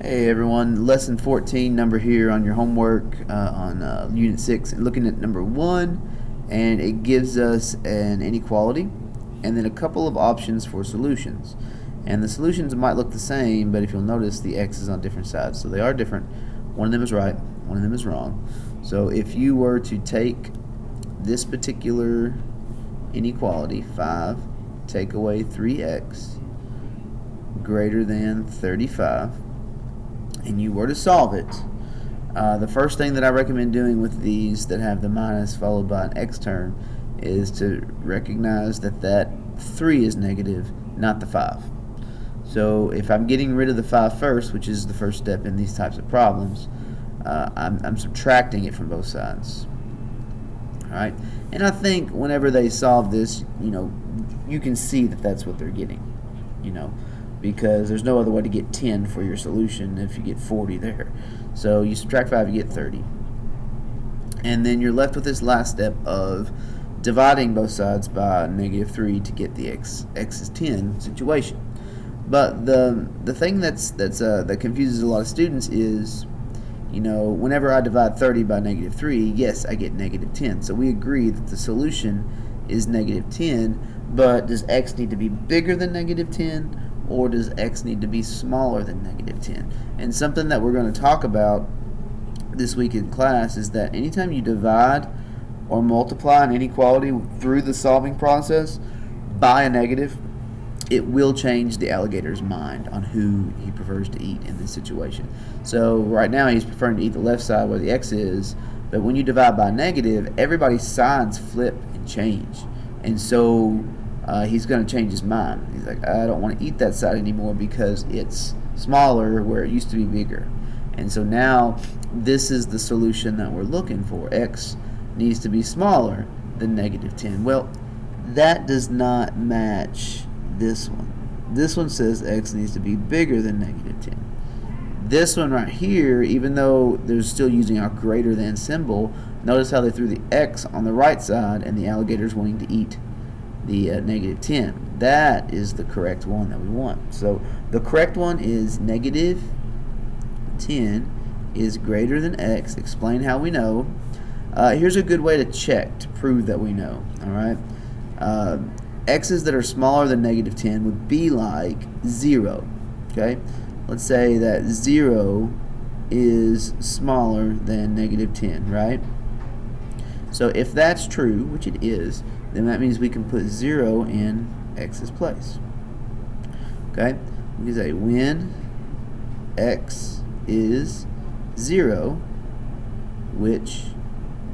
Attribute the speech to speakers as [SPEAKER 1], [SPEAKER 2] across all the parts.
[SPEAKER 1] Hey everyone, lesson 14 number here on your homework on unit 6, and looking at number 1, and it gives us an inequality and then a couple of options for solutions. And the solutions might look the same, but if you'll notice, the x is on different sides, so they are different. One of them is right, one of them is wrong. So if you were to take this particular inequality, 5 take away 3x greater than 35, and you were to solve it, the first thing that I recommend doing with these that have the minus followed by an x term is to recognize that that 3 is negative, not the 5. So if I'm getting rid of the 5 first, which is the first step in these types of problems, I'm subtracting it from both sides. Alright, and I think whenever they solve this, you can see that that's what they're getting, because there's no other way to get 10 for your solution if you get 40 there. So you subtract 5, you get 30. And then you're left with this last step of dividing both sides by -3 to get the x is 10 situation. But the thing that confuses a lot of students is, whenever I divide 30 by -3, yes, I get -10. So we agree that the solution is -10, but does x need to be bigger than -10? Or does x need to be smaller than -10? And something that we're going to talk about this week in class is that anytime you divide or multiply an inequality through the solving process by a negative, it will change the alligator's mind on who he prefers to eat in this situation. So right now he's preferring to eat the left side where the x is, but when you divide by a negative, everybody's sides flip and change. And so he's going to change his mind. He's like, I don't want to eat that side anymore because it's smaller where it used to be bigger. And so now this is the solution that we're looking for. X needs to be smaller than -10. Well, that does not match this one. This one says x needs to be bigger than -10. This one right here, even though they're still using our greater than symbol, notice how they threw the x on the right side and the alligator's wanting to eat the -10. That is the correct one that we want. So the correct one is -10 is greater than x. Explain how we know. Here's a good way to check to prove that we know. Alright, x's that are smaller than -10 would be like 0. Okay, let's say that 0 is smaller than -10, right? So if that's true, which it is, then that means we can put 0 in x's place. Okay, we can say when x is 0, which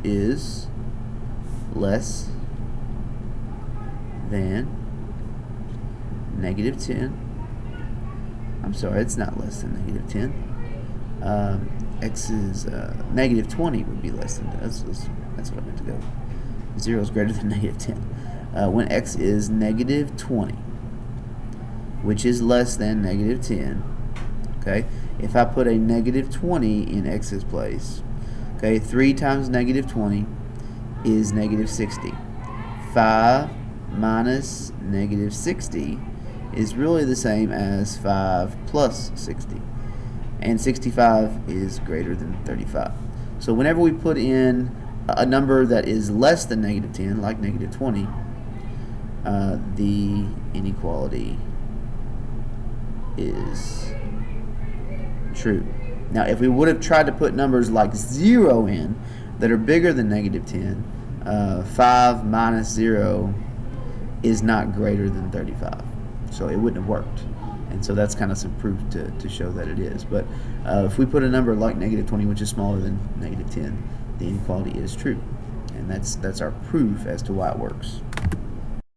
[SPEAKER 1] is less than -10. I'm sorry, it's not less than -10. X is -20 would be less than that. That's what I meant to go. 0 is greater than -10. When x is -20, which is less than -10. Okay, if I put a -20 in x's place, okay, 3 times -20 is -60. 5 minus -60 is really the same as 5 plus 60. And 65 is greater than 35. So whenever we put in a number that is less than -10, like -20, the inequality is true. Now, if we would have tried to put numbers like 0 in that are bigger than -10, 5 minus 0 is not greater than 35. So it wouldn't have worked. And so that's kind of some proof to show that it is. But if we put a number like -20, which is smaller than -10, the inequality is true. And that's our proof as to why it works.